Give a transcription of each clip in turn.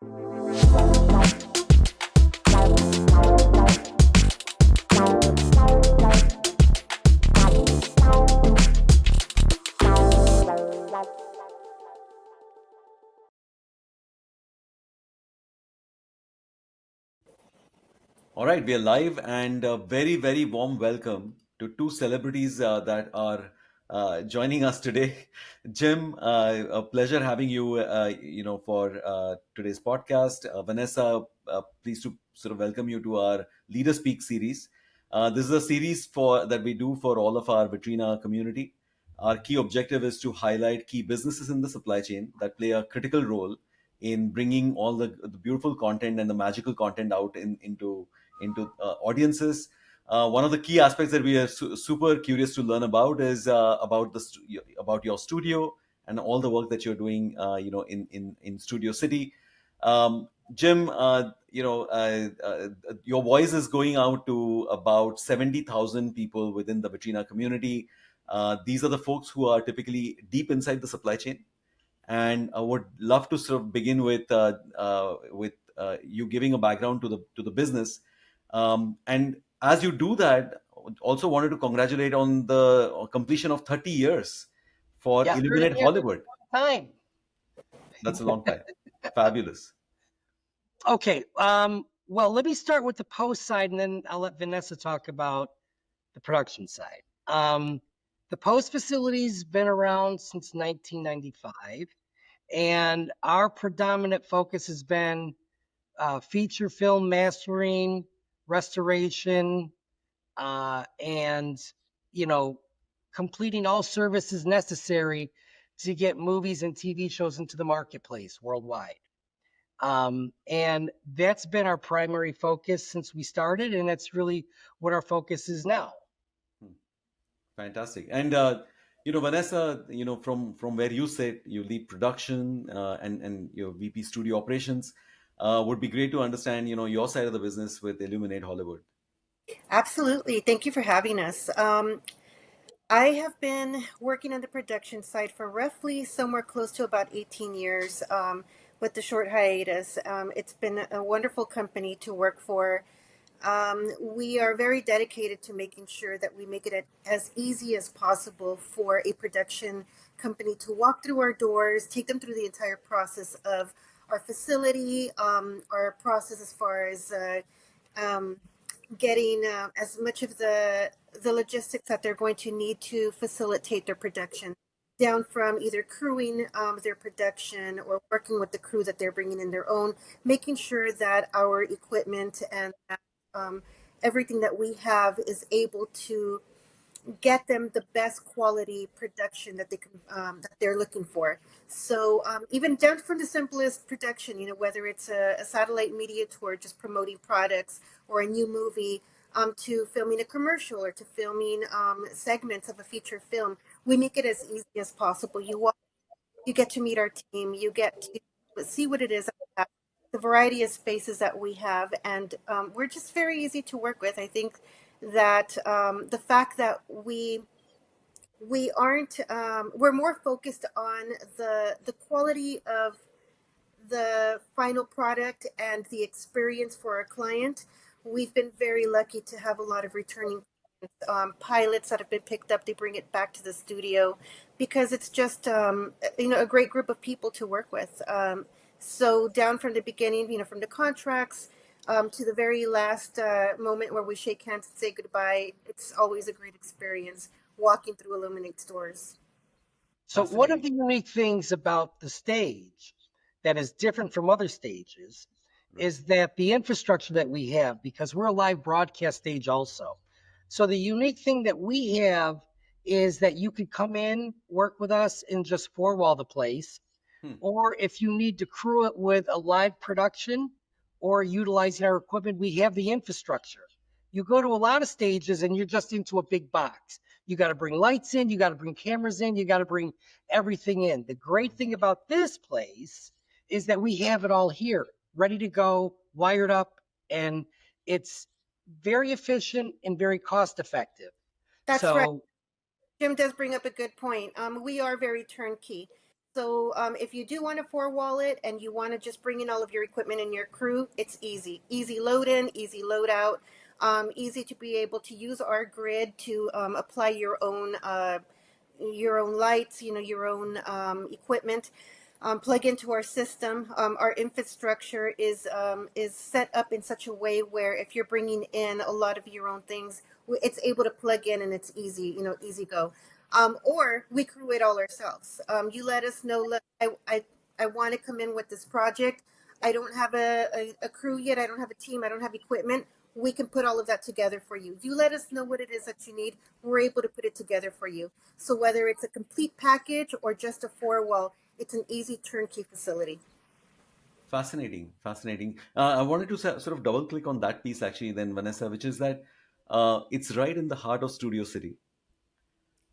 All right, we are live, and a very, very warm welcome to two celebrities that are joining us today. Jim, a pleasure having you, for today's podcast. Vanessa, pleased to sort of welcome you to our LeaderSpeak series. This is a series for that we do for all of our Vitrina community. Our key objective is to highlight key businesses in the supply chain that play a critical role in bringing all the beautiful content and the magical content out into audiences. One of the key aspects that we are super curious to learn about is about your studio and all the work that you're doing, in Studio City. Jim, your voice is going out to about 70,000 people within the Vitrina community. These are the folks who are typically deep inside the supply chain, and I would love to sort of begin with you giving a background to the business, and as you do that, also wanted to congratulate on the completion of 30 years for Yeah, 30 Illuminate years is Hollywood. a long time. That's a long time. Fabulous. Okay. Well, let me start with the post side, and then I'll let Vanessa talk about the production side. The post facility's been around since 1995, and our predominant focus has been feature film mastering, restoration, and you know, completing all services necessary to get movies and TV shows into the marketplace worldwide. And that's been our primary focus since we started, and that's really what our focus is now. Hmm. Fantastic. And Vanessa, from where you sit, you lead production, and your VP studio operations. Would be great to understand, your side of the business with Illuminate Hollywood. Absolutely. Thank you for having us. I have been working on the production side for roughly somewhere close to about 18 years, with the short hiatus. It's been a wonderful company to work for. We are very dedicated to making sure that we make it as easy as possible for a production company to walk through our doors, take them through the entire process of our facility, our process as far as um, getting as much of the logistics that they're going to need to facilitate their production, down from either crewing their production or working with the crew that they're bringing in their own, making sure that our equipment and um, everything that we have is able to get them the best quality production that they can that they're looking for. So even down from the simplest production, whether it's a satellite media tour just promoting products or a new movie, to filming a commercial or to filming segments of a feature film, we make it as easy as possible. You get to meet our team, you get to see what it is that we have, the variety of spaces that we have, and we're just very easy to work with. I think that the fact that we aren't we're more focused on the quality of the final product and the experience for our client. We've been very lucky to have a lot of returning pilots that have been picked up. They bring it back to the studio because it's just a great group of people to work with. So down from the beginning, from the contracts to the very last moment where we shake hands and say goodbye, it's always a great experience walking through Illuminate stores. So, one of Fascinating. the unique things about the stage that is different from other stages Right. is that the infrastructure that we have, because we're a live broadcast stage also. So, the unique thing that we have is that you could come in, work with us, and just four wall the place. Hmm. Or if you need to crew it with a live production or utilizing our equipment, we have the infrastructure. You go to a lot of stages and you're just into a big box. You got to bring lights in, you got to bring cameras in, you got to bring everything in. The great thing about this place is that we have it all here, ready to go, wired up, and it's very efficient and very cost effective. That's right. So, Jim does bring up a good point. We are very turnkey. So if you do want to four wall it and you want to just bring in all of your equipment and your crew, it's easy. Easy load in, easy load out, easy to be able to use our grid to apply your own lights, your own equipment. Plug into our system. Our infrastructure is set up in such a way where if you're bringing in a lot of your own things, it's able to plug in and it's easy, easy go. Or we crew it all ourselves. You let us know. Look, I want to come in with this project. I don't have a crew yet. I don't have a team. I don't have equipment. We can put all of that together for you. You let us know what it is that you need. We're able to put it together for you. So whether it's a complete package or just a four wall, it's an easy turnkey facility. Fascinating, fascinating. I wanted to sort of double click on that piece actually, then Vanessa, which is that it's right in the heart of Studio City.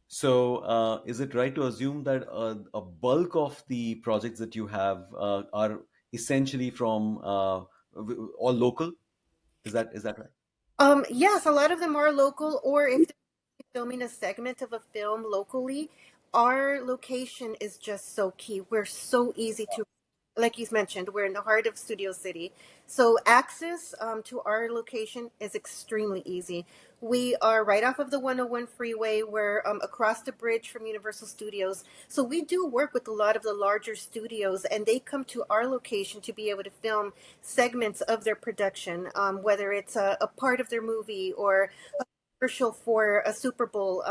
So, is it right to assume that a bulk of the projects that you have are essentially from all local? Is that right? Yes, a lot of them are local, or if filming a segment of a film locally, our location is just so key. We're so easy to, like you mentioned, we're in the heart of Studio City. So access to our location is extremely easy. We are right off of the 101 freeway. We're across the bridge from Universal Studios. So we do work with a lot of the larger studios, and they come to our location to be able to film segments of their production, whether it's a part of their movie or commercial for a Super Bowl.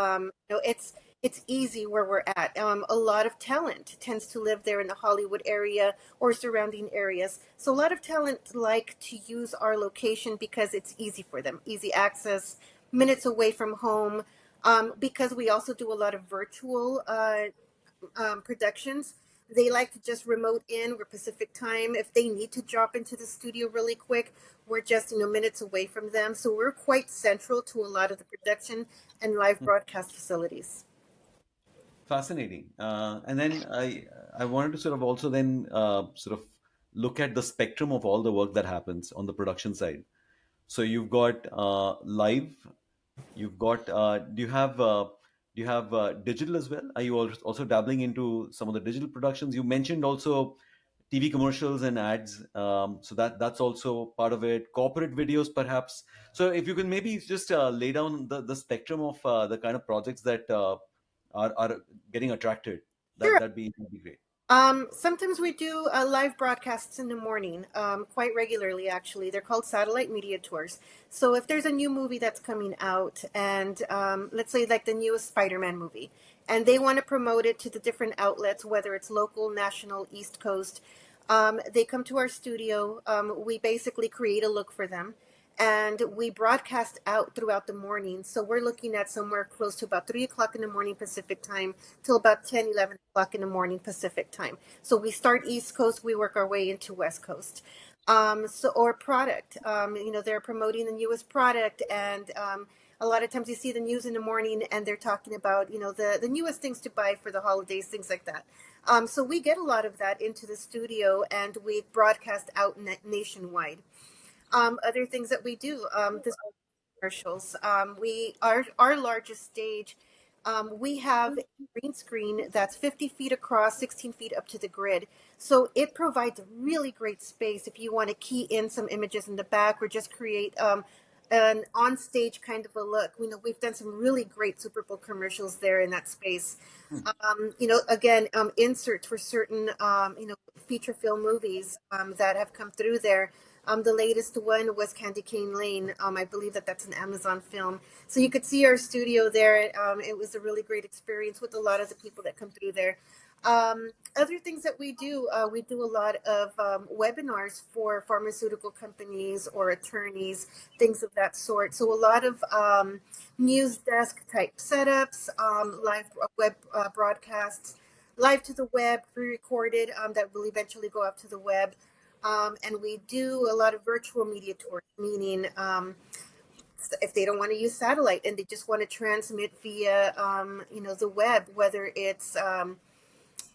It's easy where we're at. A lot of talent tends to live there in the Hollywood area or surrounding areas. So a lot of talent like to use our location because it's easy for them, easy access, minutes away from home. Because we also do a lot of virtual productions. They like to just remote in. We're Pacific time. If they need to drop into the studio really quick, we're just minutes away from them. So we're quite central to a lot of the production and live broadcast facilities. Fascinating. And then I wanted to sort of also then sort of look at the spectrum of all the work that happens on the production side. So you've got live, you've got do you have digital as well? Are you also dabbling into some of the digital productions? You mentioned also TV commercials and ads, so that's also part of it. Corporate videos, perhaps. So if you can maybe just lay down the spectrum of the kind of projects that are getting attracted, Sure. that'd be great. Sometimes we do live broadcasts in the morning, quite regularly actually. They're called satellite media tours. So if there's a new movie that's coming out, and let's say like the newest Spider-Man movie, and they want to promote it to the different outlets, whether it's local, national, East Coast, they come to our studio. We basically create a look for them. And we broadcast out throughout the morning. So we're looking at somewhere close to about 3 o'clock in the morning Pacific time till about 10, 11 o'clock in the morning Pacific time. So we start East Coast, we work our way into West Coast. So or product, they're promoting the newest product, and a lot of times you see the news in the morning and they're talking about the newest things to buy for the holidays, things like that. So we get a lot of that into the studio and we broadcast out nationwide. Other things that we do, the commercials. Our largest stage. We have a green screen that's 50 feet across, 16 feet up to the grid. So it provides a really great space if you want to key in some images in the back or just create an on-stage kind of a look. We've done some really great Super Bowl commercials there in that space. Again, inserts for certain, feature film movies that have come through there. The latest one was Candy Cane Lane. I believe that's an Amazon film. So you could see our studio there. It was a really great experience with a lot of the people that come through there. Other things that we do a lot of webinars for pharmaceutical companies or attorneys, things of that sort. So a lot of news desk type setups, live web broadcasts, live to the web, pre-recorded, that will eventually go out to the web. And we do a lot of virtual media tours, meaning if they don't want to use satellite and they just want to transmit via, the web, whether it's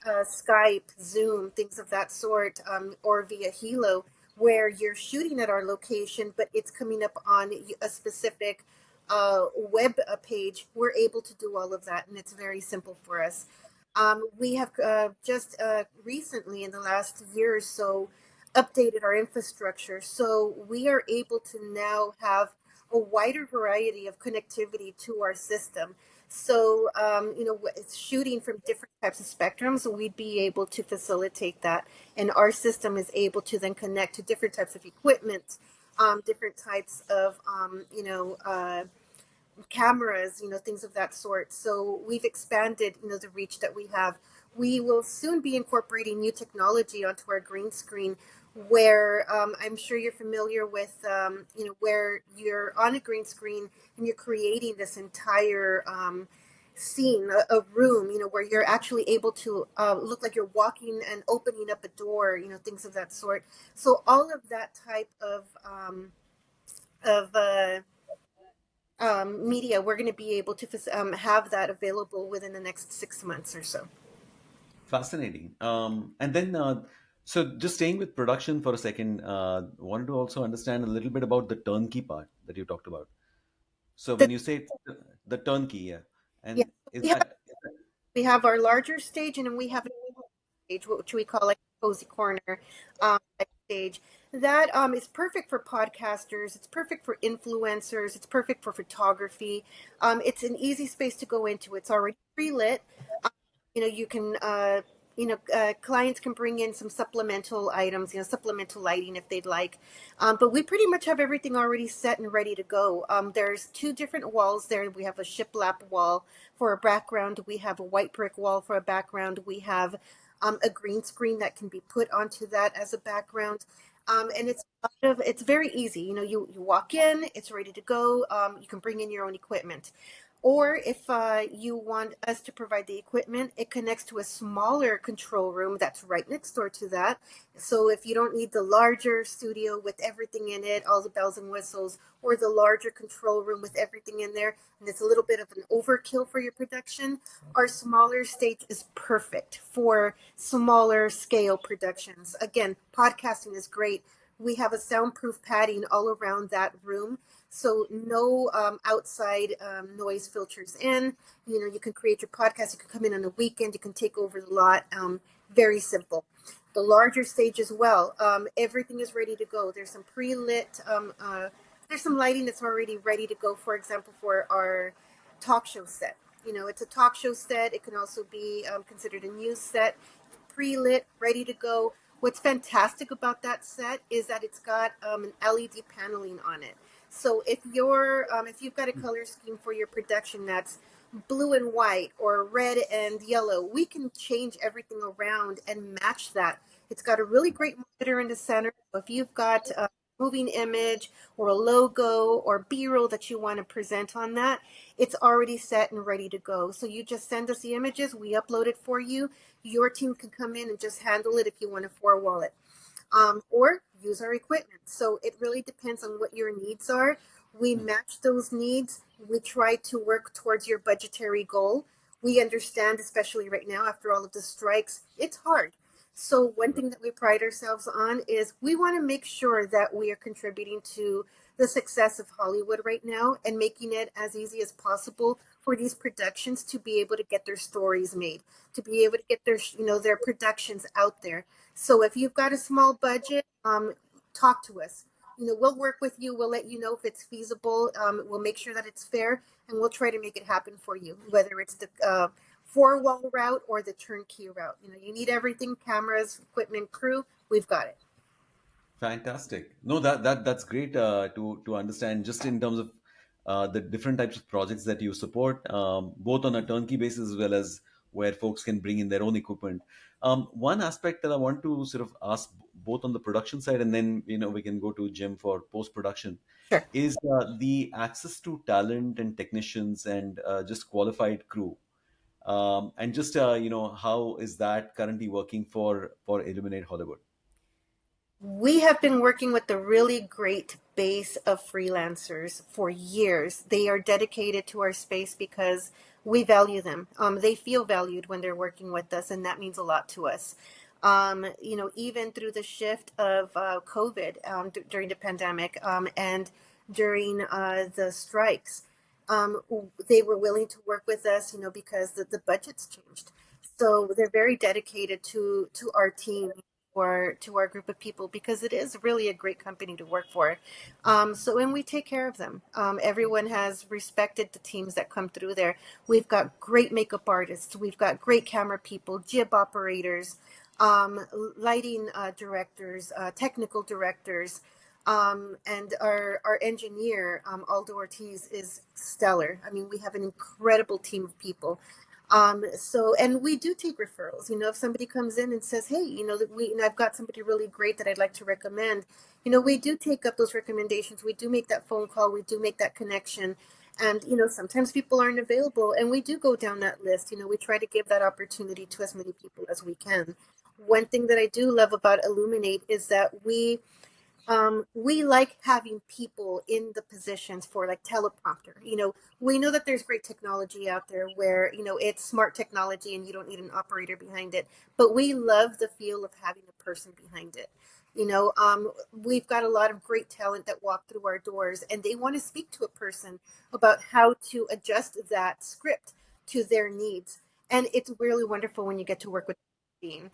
Skype, Zoom, things of that sort, or via Hilo, where you're shooting at our location, but it's coming up on a specific web page. We're able to do all of that, and it's very simple for us. We have just recently, in the last year or so, updated our infrastructure. So we are able to now have a wider variety of connectivity to our system. So, it's shooting from different types of spectrums. So we'd be able to facilitate that. And our system is able to then connect to different types of equipment, different types of, cameras, things of that sort. So we've expanded, the reach that we have. We will soon be incorporating new technology onto our green screen, where I'm sure you're familiar with, where you're on a green screen and you're creating this entire scene, a room, where you're actually able to look like you're walking and opening up a door, things of that sort. So all of that type of media, we're going to be able to have that available within the next 6 months or so. Fascinating. And then, so just staying with production for a second, wanted to also understand a little bit about the turnkey part that you talked about. So The, when you say the turnkey, yeah, yeah, and is we have that we have our larger stage, and then we have a stage which we call like a cozy corner type stage. That is perfect for podcasters. It's perfect for influencers. It's perfect for photography. It's an easy space to go into. It's already pre-lit. You can clients can bring in some supplemental items, supplemental lighting if they'd like. But we pretty much have everything already set and ready to go. There's two different walls there. We have a shiplap wall for a background. We have a white brick wall for a background. We have a green screen that can be put onto that as a background. And it's very easy. You walk in, it's ready to go. You can bring in your own equipment. Or if you want us to provide the equipment, it connects to a smaller control room that's right next door to that. So if you don't need the larger studio with everything in it, all the bells and whistles, or the larger control room with everything in there, and it's a little bit of an overkill for your production, our smaller stage is perfect for smaller scale productions. Again, podcasting is great. We have a soundproof padding all around that room, so no outside noise filters in. You can create your podcast. You can come in on the weekend. You can take over the lot. Very simple. The larger stage as well. Everything is ready to go. There's some pre-lit. There's some lighting that's already ready to go. For example, for our talk show set. It's a talk show set. It can also be considered a news set, pre-lit, ready to go. What's fantastic about that set is that it's got an LED paneling on it. So if you've got a color scheme for your production that's blue and white or red and yellow, we can change everything around and match that. It's got a really great monitor in the center. So if you've got a moving image or a logo or B-roll that you want to present on that, it's already set and ready to go. So you just send us the images, we upload it for you. Your team can come in and just handle it if you want to four-wall it, or use our equipment. So it really depends on what your needs are. We match those needs. We try to work towards your budgetary goal. We understand, especially right now after all of the strikes, it's hard. So one thing that we pride ourselves on is we want to make sure that we are contributing to the success of Hollywood right now and making it as easy as possible for these productions to be able to get their stories made, to be able to get their productions out there. So if you've got a small budget, talk to us. We'll work with you. We'll let you know if it's feasible. We'll make sure that it's fair, and we'll try to make it happen for you, whether it's the four-wall route or the turnkey route. You need everything: cameras, equipment, crew. We've got it. fantastic? No, that's great to understand just in terms of the different types of projects that you support, both on a turnkey basis as well as where folks can bring in their own equipment. One aspect that I want to sort of ask both on the production side and then we can go to Jim for post production Sure. is the access to talent and technicians and just qualified crew. And just how is that currently working for Illuminate Hollywood? We have been working with a really great base of freelancers for years. They are dedicated to our space because we value them. They feel valued when they're working with us, and that means a lot to us. Even through the shift of COVID during the pandemic and during the strikes, they were willing to work with us, because the budgets changed. So they're very dedicated to our team or to our group of people because it is really a great company to work for. So and we take care of them. Everyone has respected the teams that come through there. We've got great makeup artists. We've got great camera people, jib operators, lighting directors, technical directors. And our engineer, Aldo Ortiz, is stellar. I mean, we have an incredible team of people. So, and we do take referrals. If somebody comes in and says, "Hey, I've got somebody really great that I'd like to recommend," we do take up those recommendations. We do make that phone call. We do make that connection. And, sometimes people aren't available and we do go down that list. We try to give that opportunity to as many people as we can. One thing that I do love about Illuminate is that we like having people in the positions for like teleprompter. We know that there's great technology out there where, it's smart technology and you don't need an operator behind it, but we love the feel of having a person behind it. We've got a lot of great talent that walk through our doors and they want to speak to a person about how to adjust that script to their needs. And it's really wonderful when you get to work with a team.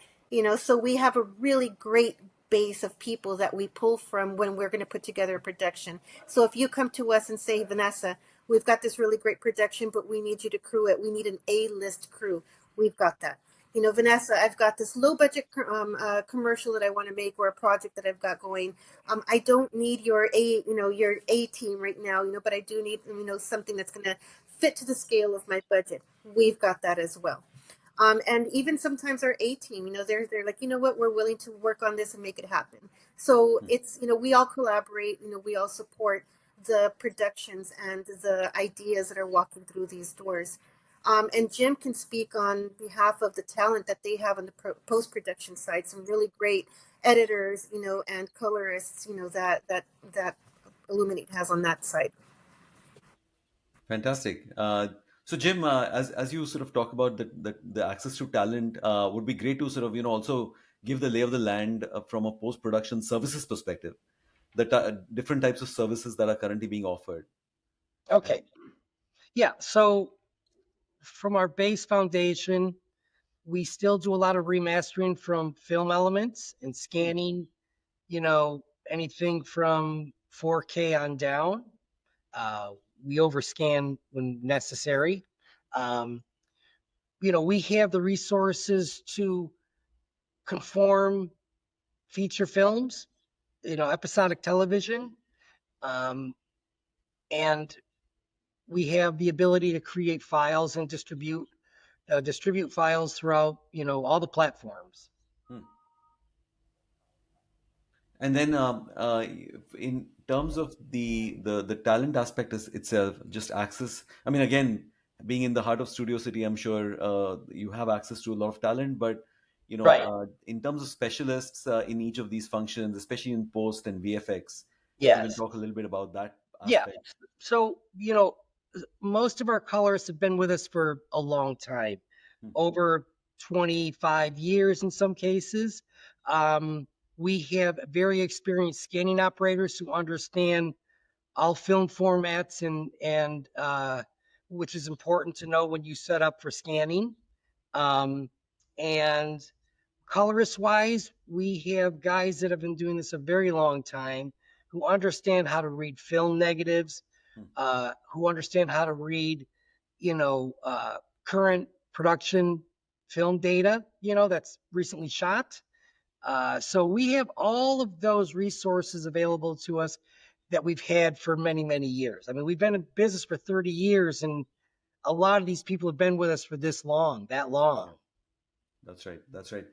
So we have a really great base of people that we pull from when we're going to put together a production. So if you come to us and say, "Vanessa, we've got this really great production, but we need you to crew it. We need an A-list crew." We've got that. "Vanessa, I've got this low budget commercial that I want to make or a project that I've got going. I don't need your A team right now, but I do need, something that's going to fit to the scale of my budget." We've got that as well. And even sometimes our A team, they're like, "You know what, we're willing to work on this and make it happen." So it's, we all collaborate, we all support the productions and the ideas that are walking through these doors. And Jim can speak on behalf of the talent that they have on the post-production side, some really great editors, and colorists, that Illuminate has on that side. Fantastic. So, Jim, as you sort of talk about the access to talent, would be great to sort of also give the lay of the land from a post production services perspective, the different types of services that are currently being offered. Okay. Yeah. So from our base foundation, we still do a lot of remastering from film elements and Hmm. scanning, anything from 4K on down. Uh, we overscan when necessary. Um, we have the resources to conform feature films, episodic television, um, and we have the ability to create files and distribute files throughout, all the platforms. Hmm. And then, in terms of the talent aspect itself, just access. I mean, again, being in the heart of Studio City, I'm sure you have access to a lot of talent. But Right. in terms of specialists in each of these functions, especially in post and VFX, if you can Yes. talk a little bit about that Yeah. aspect. So, most of our colorists have been with us for a long time, Hmm. over 25 years in some cases. Um, we have very experienced scanning operators who understand all film formats and which is important to know when you set up for scanning. And colorist wise, we have guys that have been doing this a very long time who understand how to read film negatives, Hmm. who understand how to read, current production film data, that's recently shot. So we have all of those resources available to us that we've had for many, many years. I mean, we've been in business for 30 years, and a lot of these people have been with us for that long. That's right. That's right.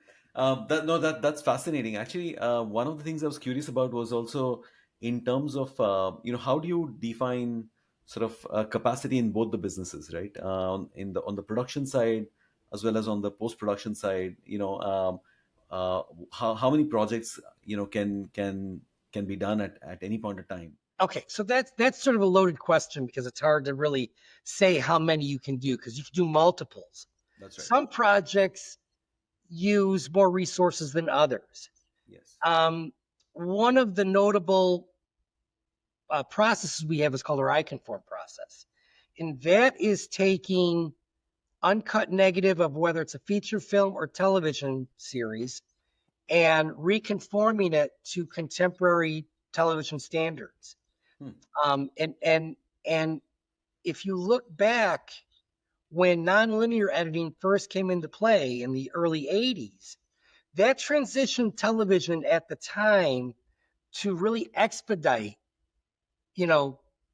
That's fascinating. Actually, one of the things I was curious about was also in terms of how do you define sort of capacity in both the businesses, right? In the on the production side as well as on the post production side. Uh, how many projects can be done at any point of time. Okay, so that's sort of a loaded question because it's hard to really say how many you can do because you can do multiples. That's right. Some projects use more resources than others. Yes. Um, One of the notable processes we have is called our Conform process, and that is taking uncut negative of whether it's a feature film or television series and reconforming it to contemporary television standards. Hmm. And if you look back when nonlinear editing first came into play in the early 80s, that transitioned television at the time to really expedite,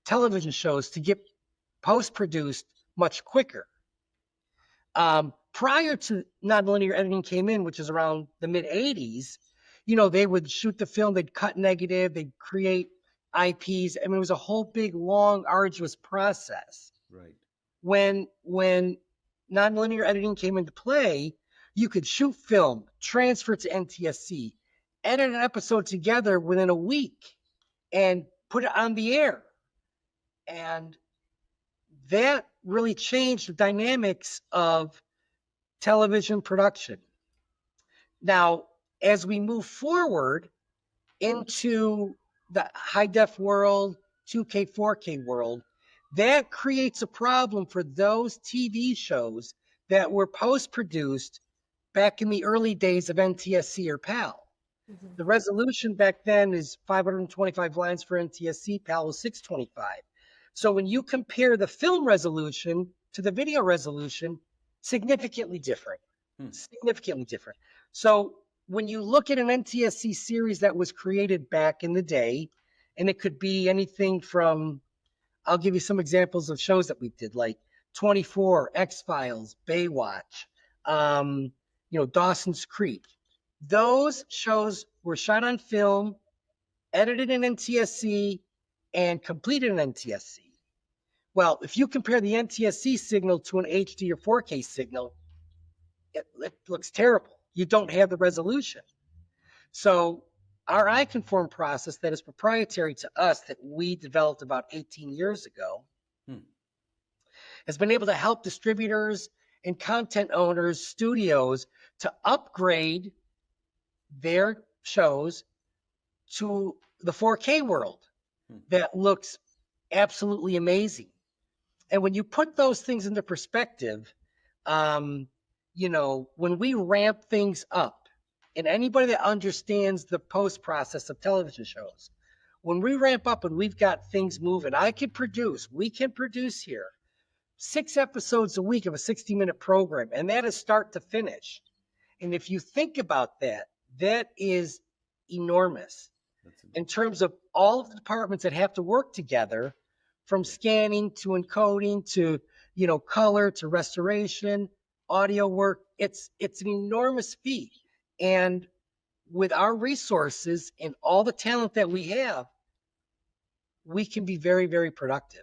television shows to get post-produced much quicker. Prior to nonlinear editing came in, which is around the mid 80s, they would shoot the film, they'd cut negative, they'd create IPs. I mean, it was a whole big, long, arduous process. Right. When nonlinear editing came into play, you could shoot film, transfer it to NTSC, edit an episode together within a week, and put it on the air. And that really changed the dynamics of television production. Now, as we move forward into the high def world, 2K, 4K world, that creates a problem for those TV shows that were post produced back in the early days of NTSC or PAL. Mhm. The resolution back then is 525 lines for NTSC, PAL was 625. So when you compare the film resolution to the video resolution, significantly different. Significantly different. So when you look at an NTSC series that was created back in the day, and it could be anything from, I'll give you some examples of shows that we did, like 24, X-Files, Baywatch, Dawson's Creek. Those shows were shot on film, edited in NTSC, and completed in NTSC. Well, if you compare the NTSC signal to an HD or 4K signal, it looks terrible. You don't have the resolution. So our Conform process that is proprietary to us that we developed about 18 years ago has been able to help distributors and content owners, studios to upgrade their shows to the 4K world that looks absolutely amazing. And when you put those things into perspective, when we ramp things up, and anybody that understands the post process of television shows, when we ramp up and we've got things moving, we can produce here 6 episodes a week of a 60-minute program, and that is start to finish. And if you think about that, that is enormous in terms of all of the departments that have to work together, from scanning to encoding to color to restoration, audio work. It's an enormous feat. And with our resources and all the talent that we have, we can be very, very productive.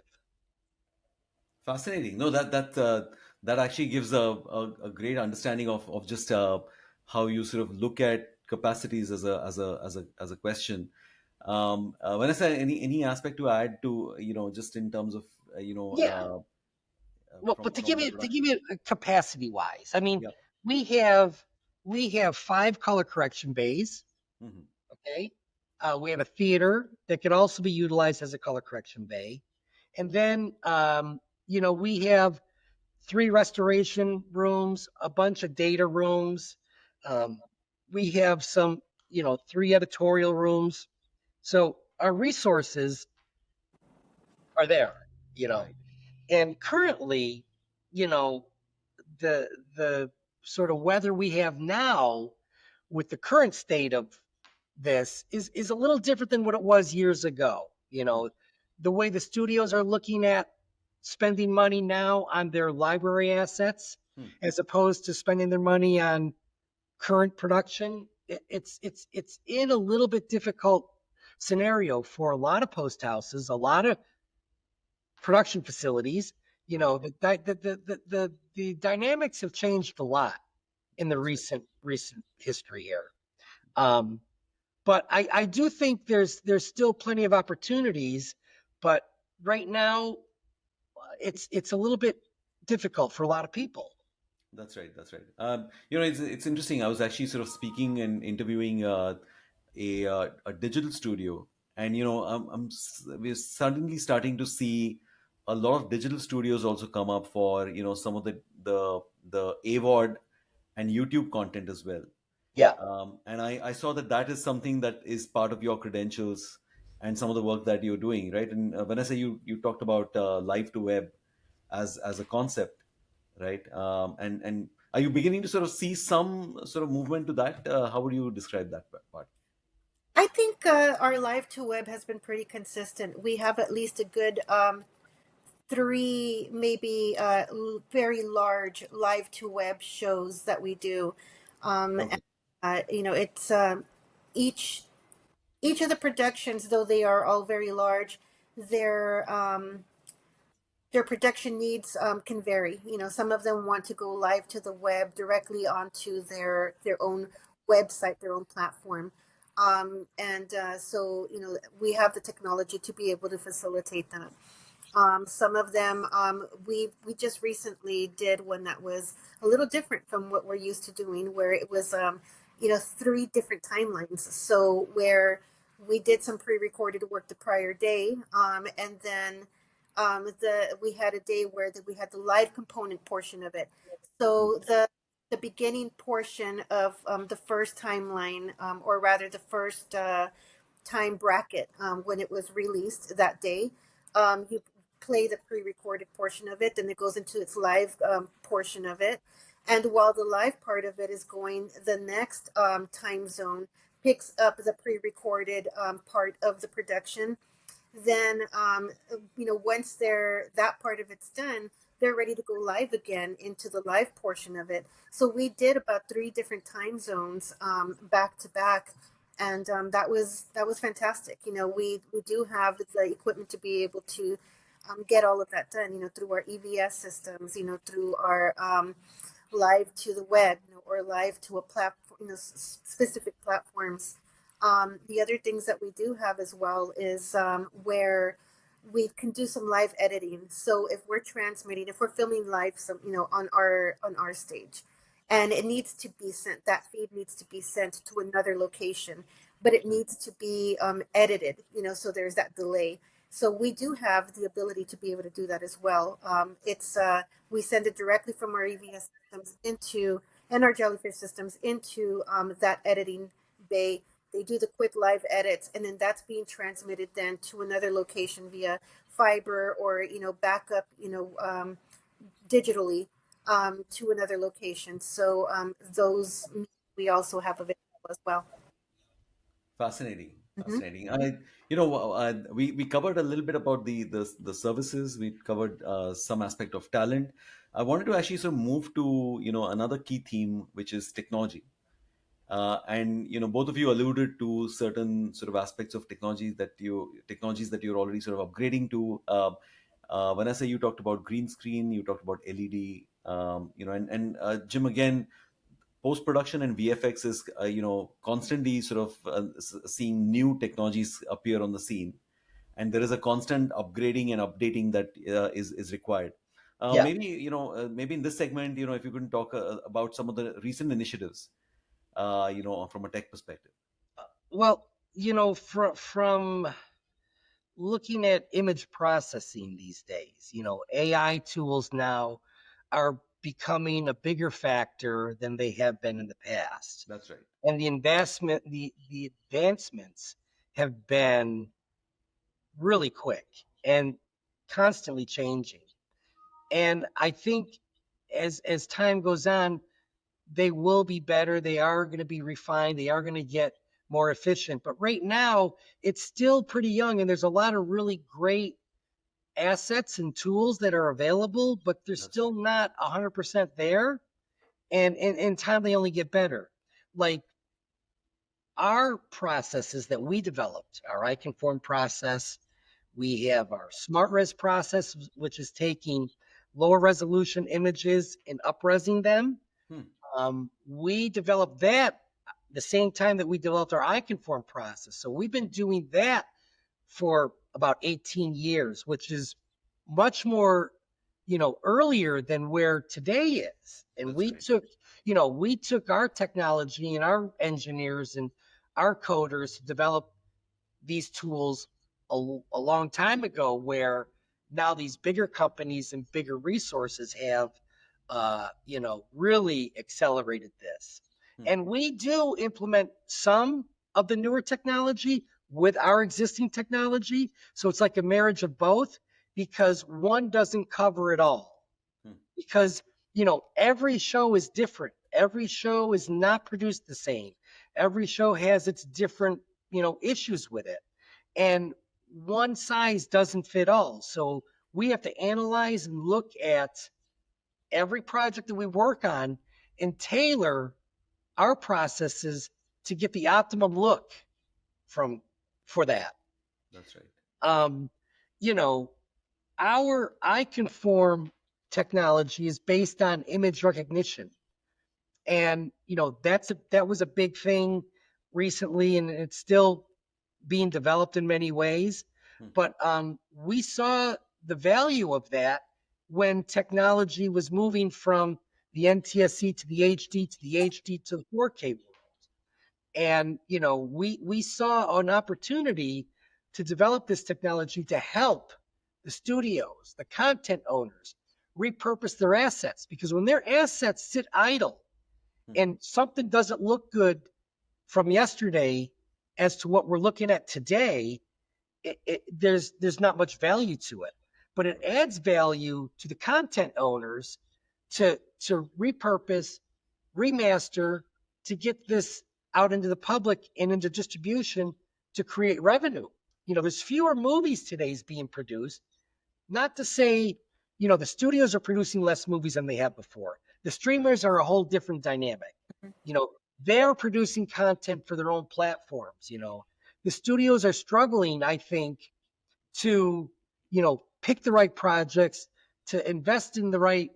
Fascinating. No, that actually gives a great understanding of just how you sort of look at capacities as a question. Vanessa, any aspect to add to just in terms of Yeah. Well, but to from give the you production? capacity wise, I mean, Yeah. we have 5 color correction bays. Hmm. Okay. We have a theater that could also be utilized as a color correction bay. And then, we have 3 restoration rooms, a bunch of data rooms. Um, we have some, 3 editorial rooms. So our resources are there, you know. Right. And currently, you know, the sort of weather we have now with the current state of this is a little different than what it was years ago. The way the studios are looking at spending money now on their library assets Hmm. as opposed to spending their money on current production, it's in a little bit difficult scenario for a lot of post houses, a lot of production facilities. Right. The dynamics have changed a lot in the That's right. recent history here. Um, but I do think there's still plenty of opportunities, but right now it's a little bit difficult for a lot of people. That's right. That's right. It's interesting. I was actually sort of speaking and interviewing a digital studio, and we're suddenly starting to see a lot of digital studios also come up for some of the AVOD and YouTube content as well. Yeah. And I saw that that is something that is part of your credentials and some of the work that you're doing, right? And Vanessa, you talked about live to web as a concept, right? And are you beginning to sort of see some sort of movement to that? How would you describe that part? I think our live to web has been pretty consistent. We have at least a good three, maybe very large live to web shows that we do. And, Okay, it's each each of the productions, though they are all very large, their their production needs can vary. Some of them want to go live to the web directly onto their own website, their own platform. And so, we have the technology to be able to facilitate that. Some of them, we just recently did one that was a little different from what we're used to doing, where it was, three different timelines. So where we did some pre-recorded work the prior day, and then we had a day where we had the live component portion of it. So the beginning portion of the first timeline, or rather the first time bracket, when it was released that day. You play the pre-recorded portion of it, then it goes into its live portion of it. And while the live part of it is going, the next time zone picks up the pre-recorded part of the production. Then once that part of it's done, they're ready to go live again into the live portion of it. So we did about three different time zones back to back, and that was fantastic. We do have the equipment to be able to get all of that done, through our EVS systems, through our live to the web, or live to a platform, specific platforms. The other things that we do have as well is where we can do some live editing. So if we're filming live, some on our stage, and it needs to be sent, that feed needs to be sent to another location, but it needs to be edited. So there's that delay. So we do have the ability to be able to do that as well. It's We send it directly from our EVS systems and our Jellyfish systems into that editing bay. They do the quick live edits, and then that's being transmitted then to another location via fiber, or backup, digitally, to another location. So those we also have available as well. fascinating, Hmm. fascinating. We covered a little bit about the services. We covered some aspect of talent. I wanted to actually sort of move to another key theme, which is technology. And both of you alluded to certain sort of aspects of technologies that you're already sort of upgrading to. Vanessa, you talked about green screen, you talked about LED, and Jim, again, post production and VFX is constantly sort of seeing new technologies appear on the scene, and there is a constant upgrading and updating that is required. Yeah. Maybe in this segment, if you can talk about some of the recent initiatives, from a tech perspective. Well, from looking at image processing these days, AI tools now are becoming a bigger factor than they have been in the past. That's right. And the advancements have been really quick and constantly changing. And I think as time goes on, they will be better. They are going to be refined. They are going to get more efficient. But right now, it's still pretty young, and there's a lot of really great assets and tools that are available, but they're That's still right. not 100% there. And in time, they only get better. Like our processes that we developed, our iConform process, we have our SmartRes process, which is taking lower resolution images and upresing them. Hmm. We developed that the same time that we developed our iConform process. So we've been doing that for about 18 years, which is much more, earlier than where today is. And That's we right. took our technology and our engineers and our coders to develop these tools a long time ago, where now these bigger companies and bigger resources have, really accelerated this. Hmm. And we do implement some of the newer technology with our existing technology. So it's like a marriage of both because one doesn't cover it all. Hmm. Because, every show is different. Every show is not produced the same. Every show has its different, issues with it. And one size doesn't fit all. So we have to analyze and look at every project that we work on and tailor our processes to get the optimum look from for that. That's right. Um, you know, our iConform technology is based on image recognition. And that was a big thing recently, and it's still being developed in many ways. Hmm. But we saw the value of that when technology was moving from the NTSC to the HD to the HD to the 4K world. And we saw an opportunity to develop this technology to help the studios, the content owners, repurpose their assets. Because when their assets sit idle Hmm. and something doesn't look good from yesterday as to what we're looking at today, there's not much value to it. But it adds value to the content owners to repurpose, remaster, to get this out into the public and into distribution to create revenue. There's fewer movies today's being produced. Not to say, the studios are producing less movies than they have before. The streamers are a whole different dynamic. You know, they're producing content for their own platforms. The studios are struggling, I think, to, pick the right projects, to invest in the right,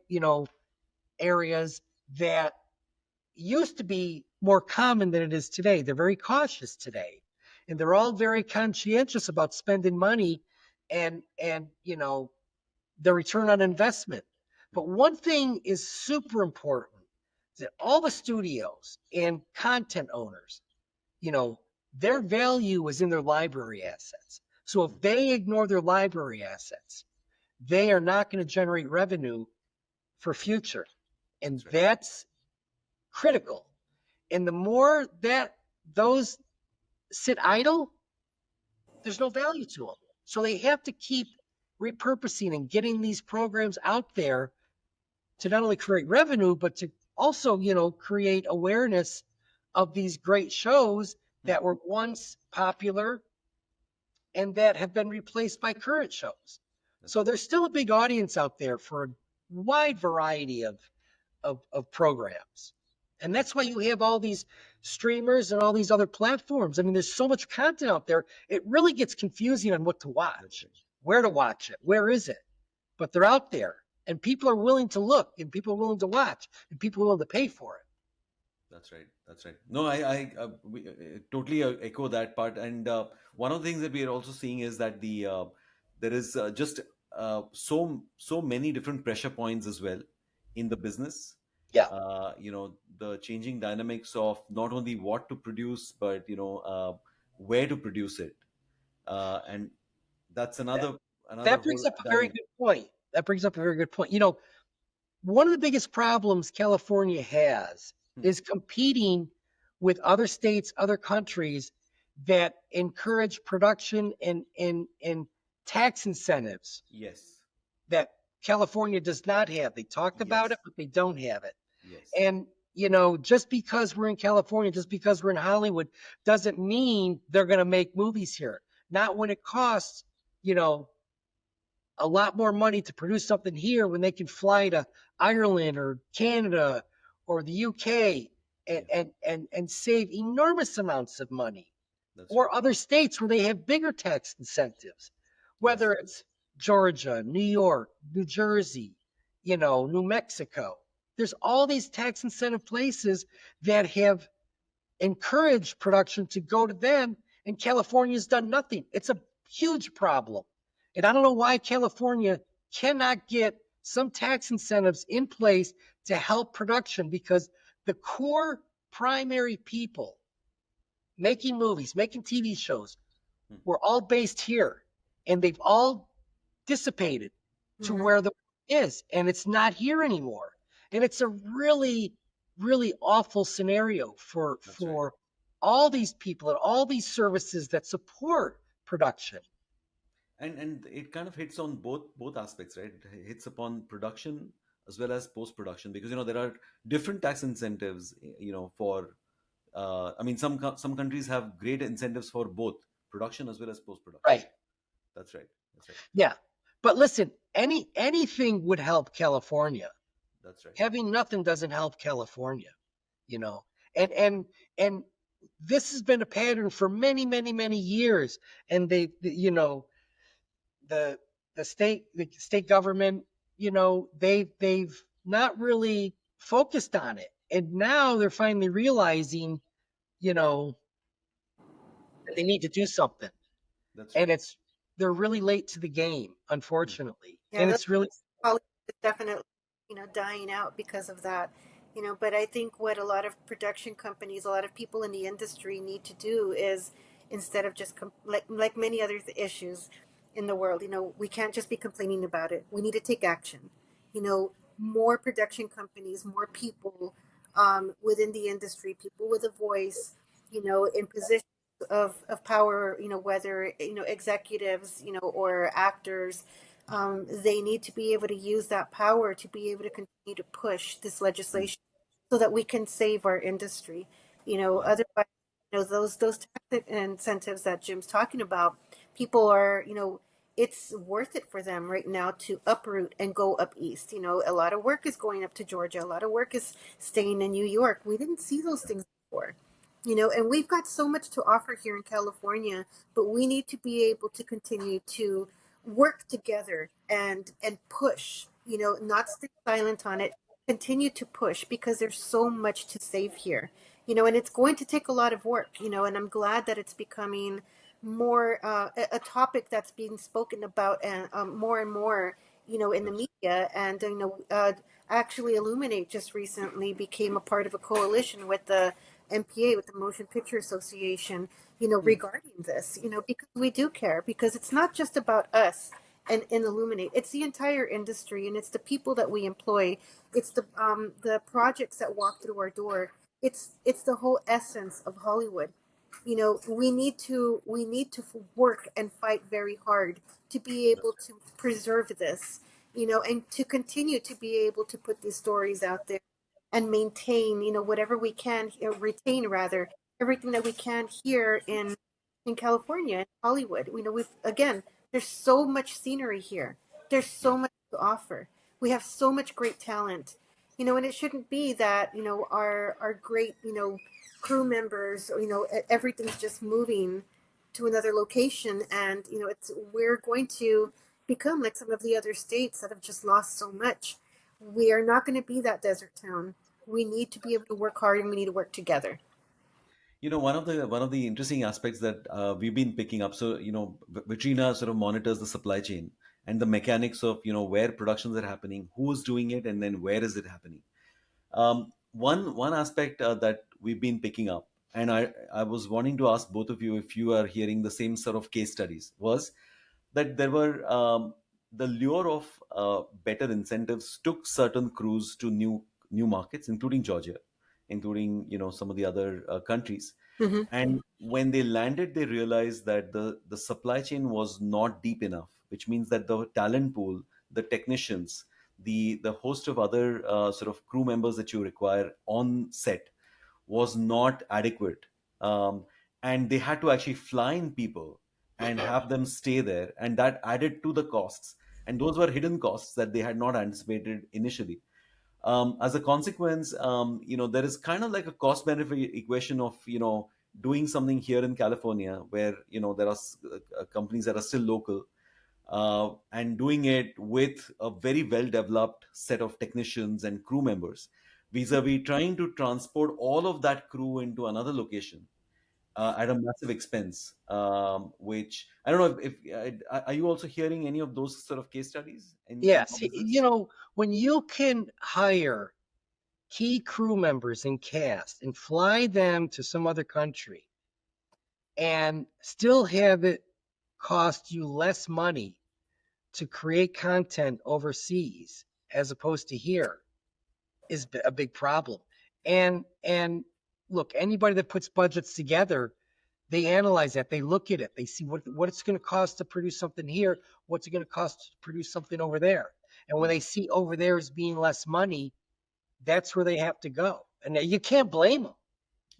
areas that used to be more common than it is today. They're very cautious today. And they're all very conscientious about spending money and the return on investment. But one thing is super important is that all the studios and content owners, their value is in their library assets. So if they ignore their library assets, they are not going to generate revenue for future. And That's right. that's critical. And the more that those sit idle, there's no value to them. So they have to keep repurposing and getting these programs out there to not only create revenue, but to also, create awareness of these great shows Hmm. that were once popular and that have been replaced by current shows. That's So right. there's still a big audience out there for a wide variety of programs. And that's why you have all these streamers and all these other platforms. I mean, there's so much content out there. It really gets confusing on what to That's watch, right. where to watch it, where is it? But they're out there and people are willing to look and people are willing to watch and people are willing to pay for it. That's right. That's right. No, we, totally echo that part. And one of the things that we are also seeing is that there is just so many different pressure points as well in the business. Yeah. The changing dynamics of not only what to produce, but where to produce it, and that's That, another that brings whole up a very dynamic. good point. That brings up a very good point. One of the biggest problems California has Hmm. is competing with other states, other countries that encourage production and tax incentives Yes. that California does not have. They talk about Yes. it, but they don't have it. Yes. And, just because we're in California, just because we're in Hollywood, doesn't mean they're going to make movies here. Not when it costs, you know, a lot more money to produce something here when they can fly to Ireland or Canada or the UK and Yeah. and save enormous amounts of money. That's right. Or other states where they have bigger tax incentives, Yes. whether it's Georgia, New York, New Jersey, New Mexico. There's all these tax incentive places that have encouraged production to go to them, and California's done nothing. It's a huge problem. And I don't know why California cannot get some tax incentives in place to help production because the core primary people making movies, making TV shows Hmm. were all based here. And they've all dissipated to Mhm. where the is, and it's not here anymore. And it's a really, really awful scenario That's right. for all these people and all these services that support production. And it kind of hits on both aspects, right? It hits upon production as well as post production, because there are different tax incentives, for I mean, some countries have great incentives for both production as well as post production. Right. That's right. That's right. Yeah. But listen, anything would help California. That's right. Having nothing doesn't help California, you know. And this has been a pattern for many, many, many years. And the the state government, they've not really focused on it. And now they're finally realizing, you know, that they need to do something. That's And right. they're really late to the game, Hmm. unfortunately. Yeah, And those it's really Hollywood is definitely, dying out because of that. But I think what a lot of production companies, a lot of people in the industry need to do is, instead of just like many other issues in the world, we can't just be complaining about it. We need to take action. More production companies, more people within the industry, people with a voice, in positions of power, whether executives, or actors, they need to be able to use that power to be able to continue to push this Mm. legislation so that we can save our industry. Yeah. Otherwise, those tax incentives that Jim's talking about, people are, it's worth it for them right now to uproot and go up east. A lot of work is going up to Georgia. A lot of work is staying in New York. We didn't see those things before. And we've got so much to offer here in California, but we need to be able to continue to work together and push, not stay silent on it, continue to push because there's so much to save here. And it's going to take a lot of work, and I'm glad that it's becoming more a topic that's being spoken about and more and more, in the That's media. And actually Illuminate just recently became a part of a coalition with the MPA, with the Motion Picture Association, right. regarding this, because we do care, because it's not just about us and Illuminate. It's the entire industry, and it's the people that we employ. It's the projects that walk through our door. It's the whole essence of Hollywood. We need to work and fight very hard to be able That's to preserve this, and to continue to be able to put these stories out there and maintain, whatever we can, retain rather, everything that we can here in California, in Hollywood. We've again, there's so much scenery here. There's right. so much to offer. We have so much great talent, and it shouldn't be that our great crew members, everything's just moving to another location, and it's we're going to become like some of the other states that have just lost so much. We are not going to be that desert town. We need to be able to work hard, and we need to work together. One of the interesting aspects that we've been picking up. So Vitrina sort of monitors the supply chain and the mechanics of where productions are happening, who's doing it, and then where is it happening. One aspect that we've been picking up, and I was wanting to ask both of you if you are hearing the same sort of case studies, was that there were the lure of better incentives took certain crews to new markets, including Georgia, including some of the other countries. Mm-hmm. And when they landed, they realized that the supply chain was not deep enough, which means that the talent pool, the technicians, the host of other sort of crew members that you require on set was not adequate. And they had to actually fly in people and have them stay there, and that added to the costs. And those were hidden costs that they had not anticipated initially. As a consequence, there is kind of like a cost benefit equation of doing something here in California, where there are companies that are still local, and doing it with a very well developed set of technicians and crew members, vis-a-vis trying to transport all of that crew into another location at a massive expense. Which I don't know if are you also hearing any of those sort of case studies in your yes, business? when you can hire key crew members and cast and fly them to some other country and still have it cost you less money to create content overseas as opposed to here is a big problem. And look, anybody that puts budgets together, they analyze that, they look at it, they see what it's going to cost to produce something here, what's it going to cost to produce something over there. And when Hmm. they see over there as being less money, that's where they have to go. And you can't blame them.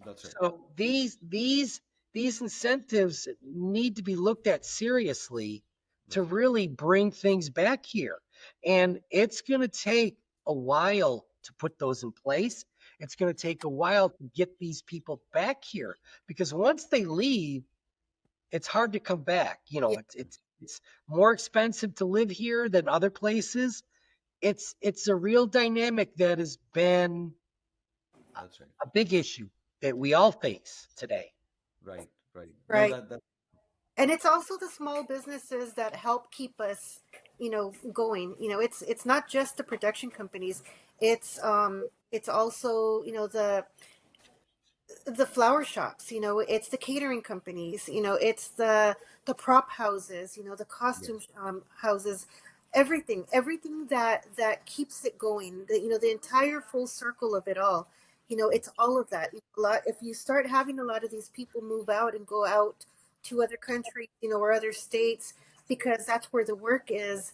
That's right. So these incentives need to be looked at seriously to Right. really bring things back here. And it's going to take a while to put those in place. It's going to take a while to get these people back here because once they leave, it's hard to come back. You Yeah, know, it's more expensive to live here than other places. It's a real dynamic that has been That's right. a big issue that we all face today. Right. Right. No, right. that And it's also the small businesses that help keep us, going. It's not just the production companies. It's also, the flower shops, it's the catering companies, it's the prop houses, the costume yes. houses, everything that keeps it going, the entire full circle of it all. Yes. It's all of that. A lot, if you start having a lot of these people move out and go out to other countries, or other states, because that's where the work is,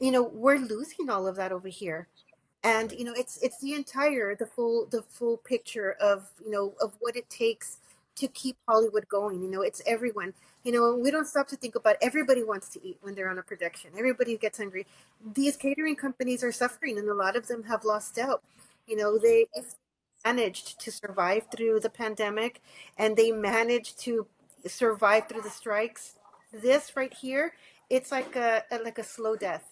we're losing all of that over here. And Right. it's the full picture of of what it takes to keep Hollywood going. It's everyone. And we don't stop to think about, everybody wants to eat when they're on a production, everybody gets hungry. These catering companies are suffering, and a lot of them have lost out. Right. They managed to survive through the pandemic, and they managed to survive through the strikes. This right here, it's like a slow death.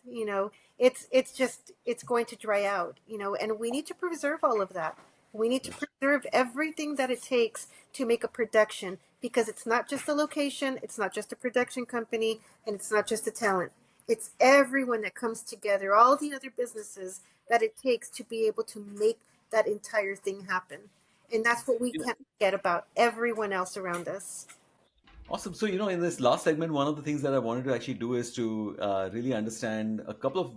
It's going to dry out. And we need to preserve all of that. We need to That's preserve everything that it takes to make a production, because it's not just a location, it's not just a production company, and it's not just the talent. It's everyone that comes together, all the other businesses that it takes to be able to make that entire thing happen. And that's what we right. can't forget about everyone else around us. Awesome. So, in this last segment, one of the things that I wanted to actually do is to really understand a couple of,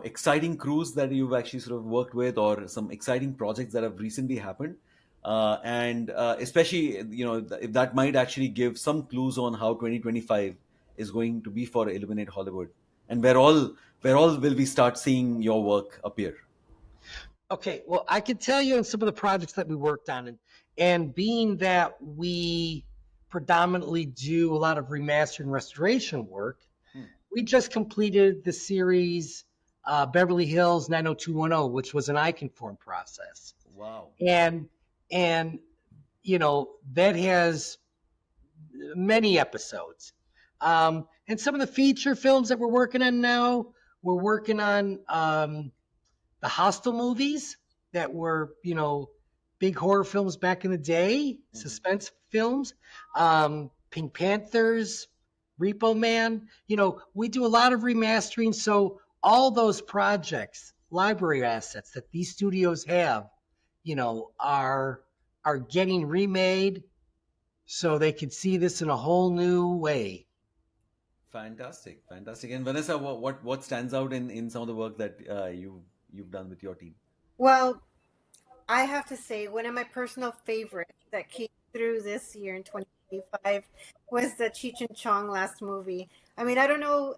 exciting crews that you've actually sort of worked with, or some exciting projects that have recently happened. And especially, if that might actually give some clues on how 2025 is going to be for Illuminate Hollywood, and where all will we start seeing your work appear? Okay, well, I can tell you on some of the projects that we worked on, and being that we predominantly do a lot of remaster and restoration work, Hmm. we just completed the series Beverly Hills 90210, which was an Conform process, Wow. and that has many episodes. And some of the feature films that we're working on now, we're working on the Hostel movies that were, big horror films back in the day, Hmm. suspense films, Pink Panthers, Repo Man. We do a lot of remastering. So all those projects, library assets that these studios have, are getting remade so they could see this in a whole new way. Fantastic, fantastic. And Vanessa, what stands out in some of the work that you've done with your team? Well, I have to say, one of my personal favorites that came through this year in 2025 was the Cheech and Chong last movie. I mean, I don't know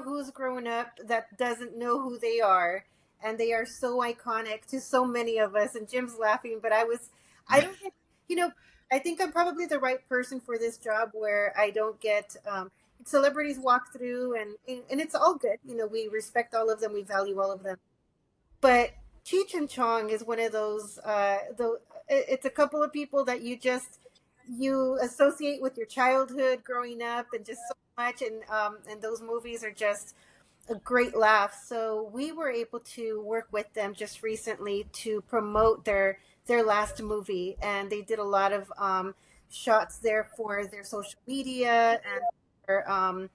who's growing up that doesn't know who they are, and they are so iconic to so many of us. And Jim's laughing, but I don't get, you know, I think I'm probably the right person for this job, where I don't get celebrities walk through, and it's all good. We respect all of them, we value all of them, but Cheech and Chong is one of those. It's a couple of people that you associate with your childhood growing up, and just so much. And those movies are just a great laugh. So we were able to work with them just recently to promote their last movie, and they did a lot of shots there for their social media, and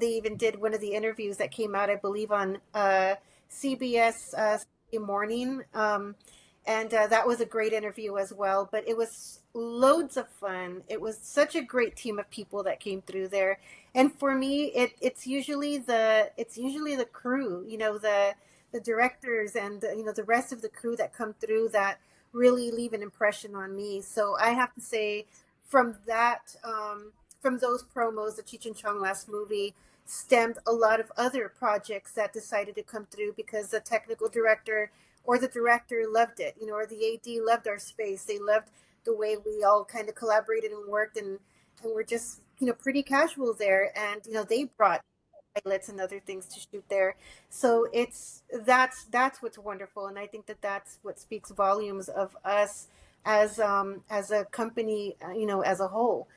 they even did one of the interviews that came out, I believe, on CBS Sunday Morning. And that was a great interview as well. But it was loads of fun. It was such a great team of people that came through there. And for me, it's usually the crew, the directors and the rest of the crew that come through that really leave an impression on me. So I have to say, from that, from those promos, the Cheech and Chong last movie stemmed a lot of other projects that decided to come through because the technical director or the director loved it, or the AD loved our space. They loved the way we all kind of collaborated and worked, and we're just pretty casual there, and they brought pilots and other things to shoot there. So that's what's wonderful, and I think that's what speaks volumes of us as a company, as a whole.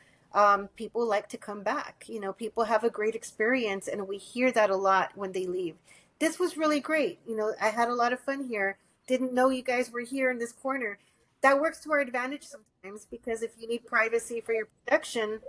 People like to come back. People have a great experience, and we hear that a lot when they leave. This was really great. I had a lot of fun here. Didn't know you guys were here in this corner. That works to our advantage sometimes, because if you need privacy for your production,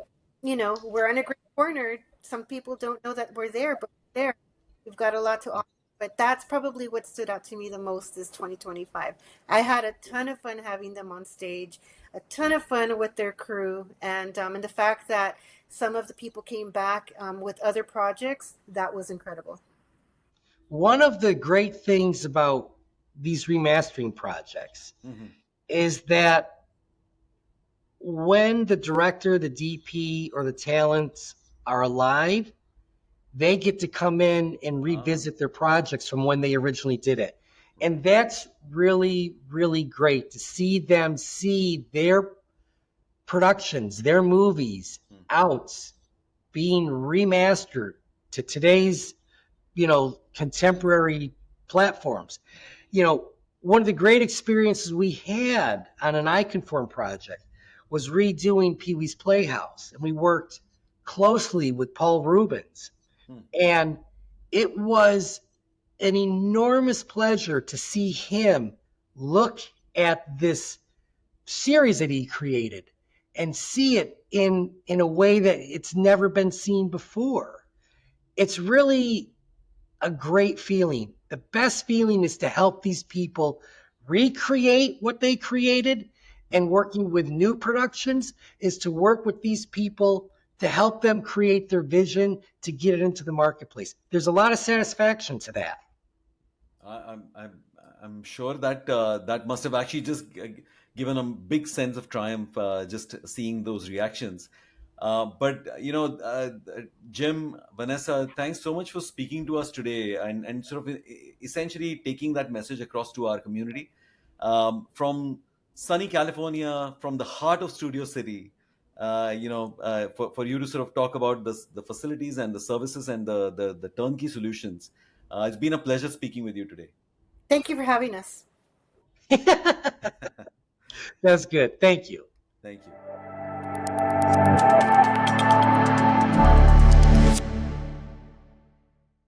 we're in a great corner. Some people don't know that we're there, but we're there. We've got a lot to offer. But that's probably what stood out to me the most is 2025. I had a ton of fun having them on stage, a ton of fun with their crew, and the fact that some of the people came back with other projects, that was incredible. One of the great things about these remastering projects Hmm. is that when the director, the DP, or the talents are alive, they get to come in and Ah, revisit their projects from when they originally did it. And that's really, really great to see them see their productions, their movies mm, out being remastered to today's, contemporary platforms. One of the great experiences we had on an iConform project was redoing Pee Wee's Playhouse. And we worked closely with Paul Rubens. mm, And it was an enormous pleasure to see him look at this series that he created and see it in a way that it's never been seen before. It's really a great feeling. The best feeling is to help these people recreate what they created, mm. and working with new productions is to work with these people to help them create their vision to get it into the marketplace. There's a lot of satisfaction to that. I'm sure that that must have actually just given a big sense of triumph, just seeing those reactions. But Jim, Vanessa, thanks so much for speaking to us today and sort of essentially taking that message across to our community from sunny California, from the heart of Studio City. For you to sort of talk about the facilities and the services and the turnkey solutions. It's been a pleasure speaking with you today. Thank you for having us. That's good. Thank you. Thank you.